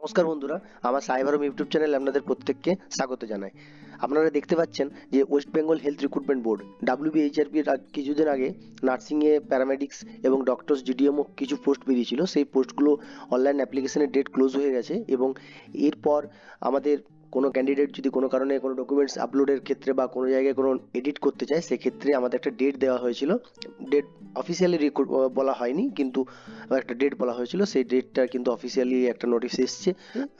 নমস্কার বন্ধুরা, আমার সাইবারম ইউটিউব চ্যানেলে আপনাদের প্রত্যেককে স্বাগত জানাই। আপনারা দেখতে পাচ্ছেন যে West Bengal health recruitment board WBHRP কিছুদিন আগে নার্সিংয়ে প্যারামেডিক্স এবং ডক্টরস GDMO কিছু পোস্ট বেরিয়েছিল। সেই পোস্টগুলো অনলাইন অ্যাপ্লিকেশনের ডেট ক্লোজ হয়ে গেছে এবং এরপর আমাদের কোনো ক্যান্ডিডেট যদি কোনো কারণে কোনো ডকুমেন্টস আপলোডের ক্ষেত্রে বা কোনো জায়গায় কোনো এডিট করতে চায়, সেক্ষেত্রে আমাদের একটা ডেট দেওয়া হয়েছিল। ডেট অফিসিয়ালি বলা হয়নি, কিন্তু একটা ডেট বলা হয়েছিল। সেই ডেটটা কিন্তু অফিসিয়ালি একটা নোটিশ এসছে।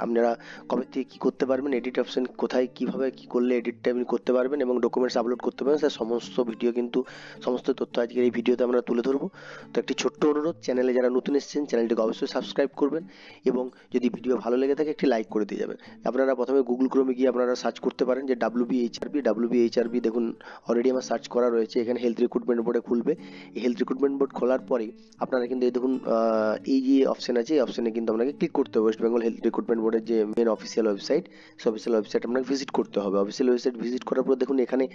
আপনারা কবে থেকে কী করতে পারবেন, এডিট অপশন কোথায়, কীভাবে কী করলে এডিটটা আপনি করতে পারবেন এবং ডকুমেন্টস আপলোড করতে পারবেন, তার সমস্ত ভিডিও কিন্তু সমস্ত তথ্য আজকের এই ভিডিওতে আমরা তুলে ধরবো। তো একটি ছোট্ট অনুরোধ, চ্যানেলে যারা নতুন এসেছেন চ্যানেলটিকে অবশ্যই সাবস্ক্রাইব করবেন এবং যদি ভিডিও ভালো লেগে থাকে একটি লাইক করে দিয়ে যাবেন। আপনারা প্রথমে গুগল ক্রোমে গিয়ে আপনারা সার্চ করতে পারেন যে WBHRP। দেখুন অলরেডি আমার সার্চ করা রয়েছে, এখানে হেলথ রিক্রুটমেন্ট বোর্ডে খুলবে। এই হেলথ রিক্রুটমেন্ট বোর্ড খোলার পরে আপনারা কিন্তু এই দেখুন এই যে অপশন আছে, এই অপশনে কিন্তু আপনাকে ক্লিক করতে হবে। ওয়েস্ট বেঙ্গল হেলথ রিক্রুটমেন্ট বোর্ডের যে মেন অফিসিয়াল ওয়েবসাইট, সেই অফিসিয়াল ওয়েবসাইট আপনাকে ভিজিট করতে হবে। অফিসিয়াল ওয়েবসাইট ভিজিট করার পর দেখুন এখানে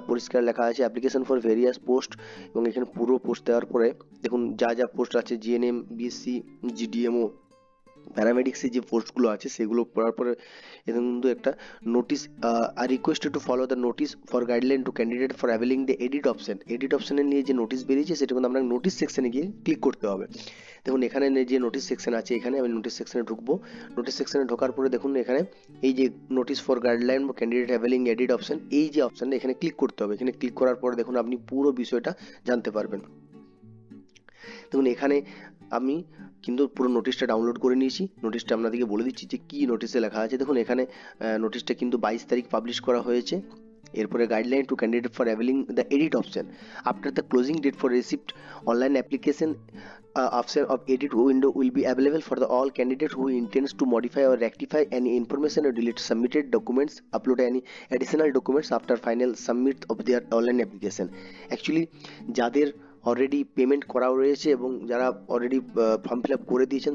পরিষ্কার লেখা আছে অ্যাপ্লিকেশন ফর ভেরিয়াস পোস্ট, এবং এখানে পুরো পোস্ট দেওয়ার পরে দেখুন যা যা পোস্ট আছে GNM, BSc, GDMO, প্যারামেডিক্সের যে পোস্টগুলো আছে সেগুলো পড়ার পরে এখানে কিন্তু একটা নোটিস আর requested to follow the notice for guideline to candidate for availing the edit option. Edit অপশনের নিয়ে যে নোটিস বেরিয়েছে সেটা কিন্তু আপনাকে নোটিস সেকশনে গিয়ে ক্লিক করতে হবে। দেখুন এখানে যে নোটিস সেকশন আছে, এখানে আমি নোটিস সেকশনে ঢুকবো। নোটিস সেকশনে ঢোকার পরে দেখুন এখানে এই যে নোটিস ফর গাইডলাইন ক্যান্ডিডেট হ্যাভেলিং এডিট অপশন, এই যে অপশন এখানে ক্লিক করতে হবে। এখানে ক্লিক করার পরে দেখুন আপনি পুরো বিষয়টা জানতে পারবেন। দেখুন এখানে আমি কিন্তু পুরো নোটিশটা ডাউনলোড করে নিয়েছি। নোটিশটা আপনাদেরকে বলে দিচ্ছি যে কী নোটিশে লেখা আছে। দেখুন এখানে নোটিশটা কিন্তু 22 তারিখ পাবলিশ করা হয়েছে। এরপরে guideline to candidate for availing the edit option after the closing date for receipt online application option of edit window will be available for the all candidate who intends to modify or rectify any information or delete submitted documents, upload any additional documents after final submit of their online application. Actually যাদের already payment করা রয়েছে এবং যারা already form fill up করে দিয়েছেন,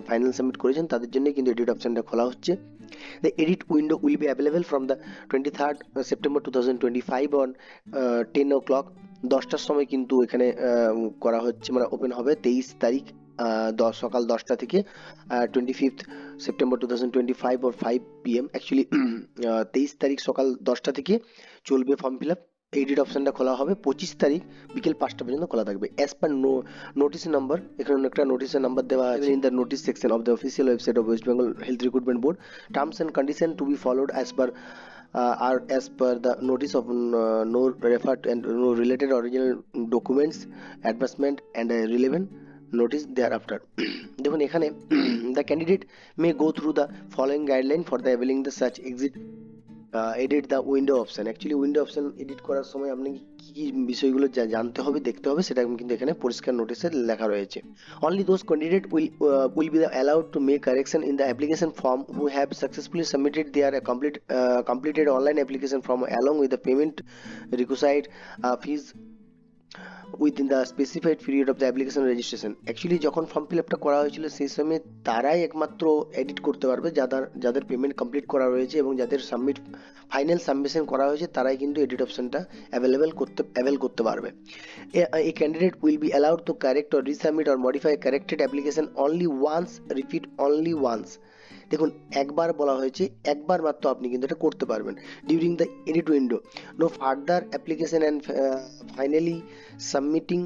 final submit করেছেন, তাদের জন্য কিন্তু এডিট অপশনটা খোলা হচ্ছে। The edit window will be available from the 23rd September 2025 on 10 o'clock, 10টার সময় কিন্তু এখানে করা হচ্ছে, মানে ওপেন হবে 23 তারিখ সকাল 10টা থেকে 25th September 2025 or 5 PM। Actually 23 তারিখ সকাল 10টা থেকে চলবে ফর্ম ফিল আপ। এডিট অপশনটা খোলা হবে 25 তারিখ বিকেল 5টা পর্যন্ত খোলা থাকবে। অ্যাজ পার নোটিস নাম্বার, এখানে একটা নোটিসের নাম্বার দেওয়া আছে in the notice section of the official website of West Bengal health recruitment board. Terms and condition to be followed as per are as per the notice of no referred and no related original documents advancement and relevant notice thereafter. দেখুন এখানে the candidate may go through the following guideline for the availing the such exit edit the window option. Actually window option edit করার সময় আপনি কী কী বিষয়গুলো জানতে হবে, দেখতে হবে, সেটা কিন্তু এখানে পরিষ্কার নোটিশে লেখা রয়েছে। Only those candidate will be allowed to make correction in the application form who have successfully submitted their completed online application form along with the payment requisite fees within the specified period of the application registration. Actually যখন form fill আপটা করা হয়েছিল সেই সময় তারাই একমাত্র edit করতে পারবে যাদের পেমেন্ট কমপ্লিট করা রয়েছে এবং যাদের ফাইনাল সাবমিশন করা হয়েছে, তারাই কিন্তু এডিট অপশনটা অ্যাভেল করতে পারবে। A candidate will be allowed to correct or resubmit or modify corrected application only once, repeat only once. দেখুন একবার বলা হয়েছে, একবার মাত্র আপনি কিন্তু এটা করতে পারবেন। During the edit window no further application and finally submitting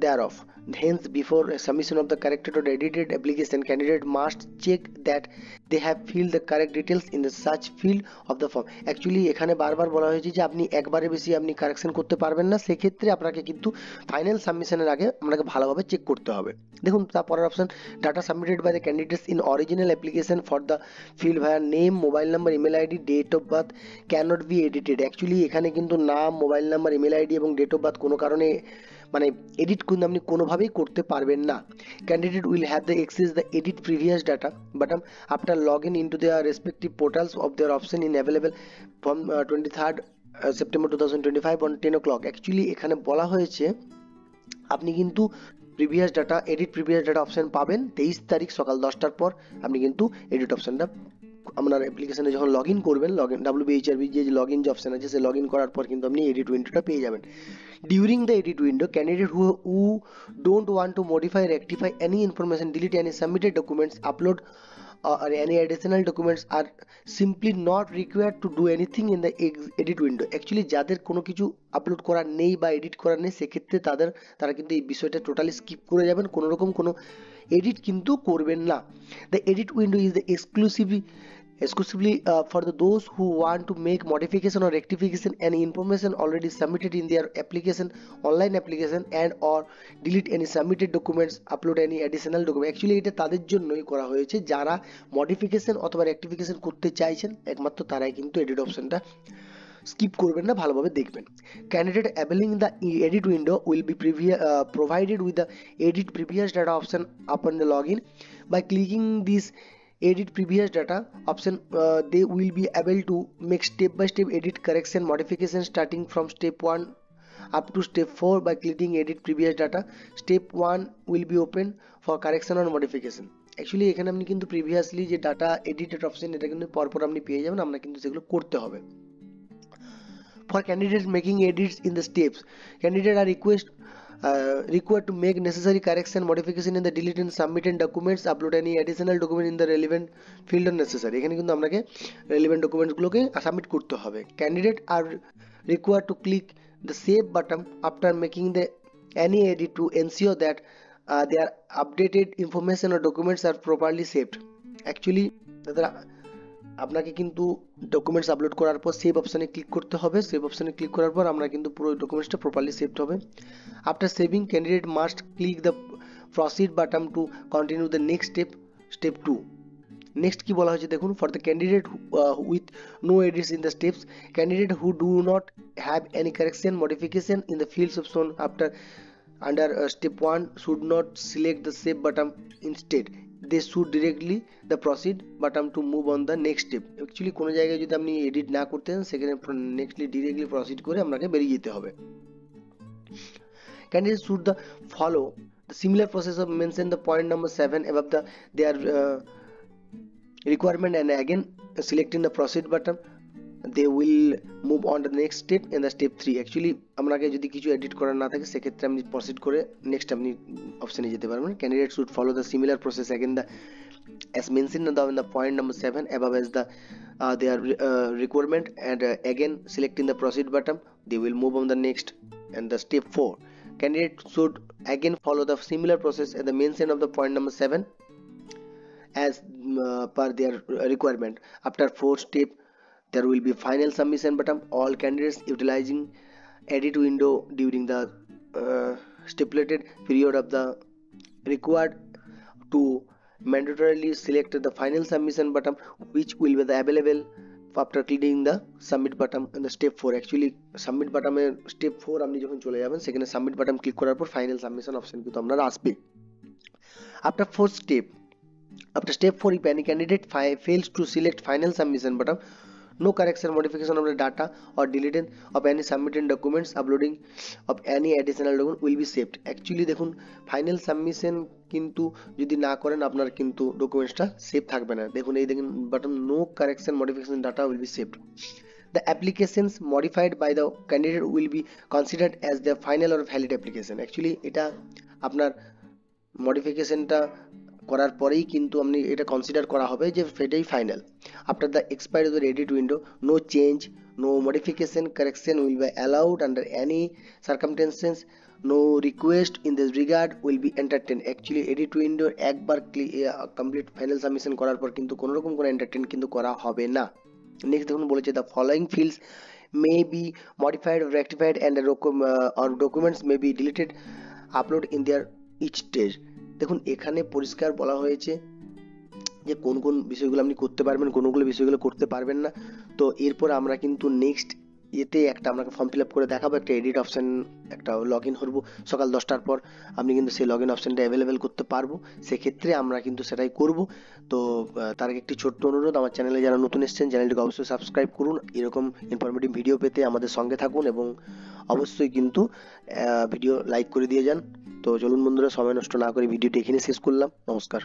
thereof. Hence, before submission of the corrected or edited application, candidate must check that they have filled the correct details in the search field of the form. Actually এখানে বারবার বলা হয়েছে যে আপনি একবারে বেশি আপনি correction করতে পারবেন না, সেক্ষেত্রে আপনাকে কিন্তু ফাইনাল সাবমিশনের আগে আপনাকে ভালোভাবে চেক করতে হবে। দেখুন তারপরের option, data submitted by the candidates in original application for the field via name, mobile number, email ID, date of birth cannot be edited. Actually এখানে কিন্তু নাম, মোবাইল নাম্বার, ইমেল আইডি এবং ডেট অফ বার্থ কোনো কারণে মানে edit কিন্তু আপনি কোনোভাবেই করতে পারবেন না। Candidate will have the access the edit previous data button after log in into their respective portals of their option in available from 23rd September 2025 on 10 o'clock। Actually এখানে বলা হয়েছে আপনি কিন্তু previous data, edit previous data option পাবেন 23 তারিখ সকাল 10টার পর। আপনি কিন্তু এডিট অপশনটা আপনার অ্যাপ্লিকেশনে যখন লগ ইন করবেন, WBHRP যে লগ ইন যে অপশন আছে, সে লগ ইন করার পর কিন্তু আপনি এডিট উইন্ডোটা পেয়ে যাবেন। During the edit window candidate who don't want to modify, rectify any information, delete any submitted documents, upload or any additional documents are simply not required to do anything in the edit window. Actually যাদের কোনো কিছু upload করার নেই বা edit করার নেই সেক্ষেত্রে তারা কিন্তু এই বিষয়টা টোটালি স্কিপ করে যাবেন, কোনো রকম কোনো এডিট কিন্তু করবেন না। The edit window is the exclusively for those who want to make modification or rectification any information already submitted in their application, online application, and or delete any submitted documents, upload any additional document. Actually এটা তাদের জন্যই করা হয়েছে যারা modification অথবা rectification করতে চাইছেন, একমাত্র তারাই কিন্তু এডিট অপশনটা স্কিপ করবেন না, ভালোভাবে দেখবেন। Candidate availing the edit window will be provided with the edit previous data option upon the login. By clicking this edit previous data option, they will be able to make step-by-step edit correction modification starting from step 1 up to step 4. By clicking edit previous data, step 1 will be open for correction or modification. Actually এখানে আপনি কিন্তু previously যে data edited option এটা কিন্তু পরপর আপনি পেয়ে যাবেন, আমরা কিন্তু সেগুলো করতে হবে। For candidates making edits in the steps, candidates are required to make necessary correction modification in the deleted and submitted documents, upload any additional document in the relevant field or necessary. এখানে কিন্তু আপনাকে relevant documents গুলোকে submit করতে হবে। Candidates are required to click the save button after making the any edit to ensure that their updated information or documents are properly saved. Actually আপনাকে কিন্তু documents upload করার পর সেভ অপশানে click করতে হবে। সেভ অপশানে ক্লিক করার পর আমরা কিন্তু পুরো ডকুমেন্টসটা প্রপারলি সেভড হবে। After saving, candidate must click the proceed button to continue the next step 2। Next কি বলা হয়েছে দেখুন, for the candidate with no edits in the steps, candidate who do not have any correction modification in the fields option after under step 1 should not select the save button. Instead they should directly the proceed button to move on the next step. Actually কোনো জায়গায় যদি আপনি edit না করতে চান সেখানে nextly directly proceed করে আপনাকে বেরিয়ে যেতে হবে। Candidates should follow the similar process of mention the point number 7 above their requirement, and again selecting the proceed button they will move on to the next step in the step 3. Actually আপনাকে যদি কিছু edit করার না থাকে সেক্ষেত্রে আপনি proceed করে next আপনি অপশনে যেতে পারবেন। Candidate should follow the similar process again as mentioned in the point number 7 above as their requirement, and again selecting the proceed button they will move on the next and the step 4. Candidate should again follow the similar process at the mention of the point number 7 as per their requirement. After 4th step there will be final submission button. All candidates utilizing edit window during the stipulated period of the required to mandatorily select the final submission button, which will be available after clicking the submit button in the step 4. Actually submit button এর step 4 আপনি যখন চলে যাবেন সেখানে submit button click করার পর final submission option কিন্তু আপনার আসবে। After step 4, if any candidate fails to select final submission button, no correction modification of the data or deletion of any submitted documents, uploading of any additional document will be saved. Actually দেখুন final submission কিন্তু যদি না করেন আপনার কিন্তু ডকুমেন্টসটা save থাকবে না। দেখুন এই দেখুন button no correction modification data will be saved. The applications modified by the candidate will be considered as the final or valid application. Actually এটা আপনার মডিফিকেশনটা করার পরেই কিন্তু আপনি এটা কনসিডার করা হবে যে সেটাই final. After the expiry of the edit window, no change, no modification, correction will be allowed under any circumstances, no request in this regard will be entertain. Actually edit window একবার complete final submission করার পর কিন্তু কোনো রকম কোনো entertain কিন্তু করা হবে না। নেক্সট দেখুন বলেছে the following fields may be modified, rectified and or documents may be deleted, upload in their each stage. দেখুন এখানে পরিষ্কার বলা হয়েছে যে কোন কোন বিষয়গুলো আপনি করতে পারবেন, কোনগুলো বিষয়গুলো করতে পারবেন না। তো এরপর আমরা কিন্তু নেক্সট এতে একটা আপনাকে ফর্ম ফিল আপ করে দেখাবো, একটা এডিট অপশান, একটা লগ ইন করবো সকাল 10টার পর আপনি কিন্তু সেই লগ ইন অপশানটা অ্যাভেলেবেল করতে পারবো। সেক্ষেত্রে আমরা কিন্তু সেটাই করব। তো তার আগে একটি ছোট্ট অনুরোধ, আমার চ্যানেলে যারা নতুন এসেছেন চ্যানেলটিকে অবশ্যই সাবস্ক্রাইব করুন, এরকম ইনফরমেটিভ ভিডিও পেতে আমাদের সঙ্গে থাকুন এবং অবশ্যই কিন্তু ভিডিও লাইক করে দিয়ে যান। তো চলুন বন্ধুরা, সময় নষ্ট না করে ভিডিওটি এখানে শেষ করলাম। নমস্কার।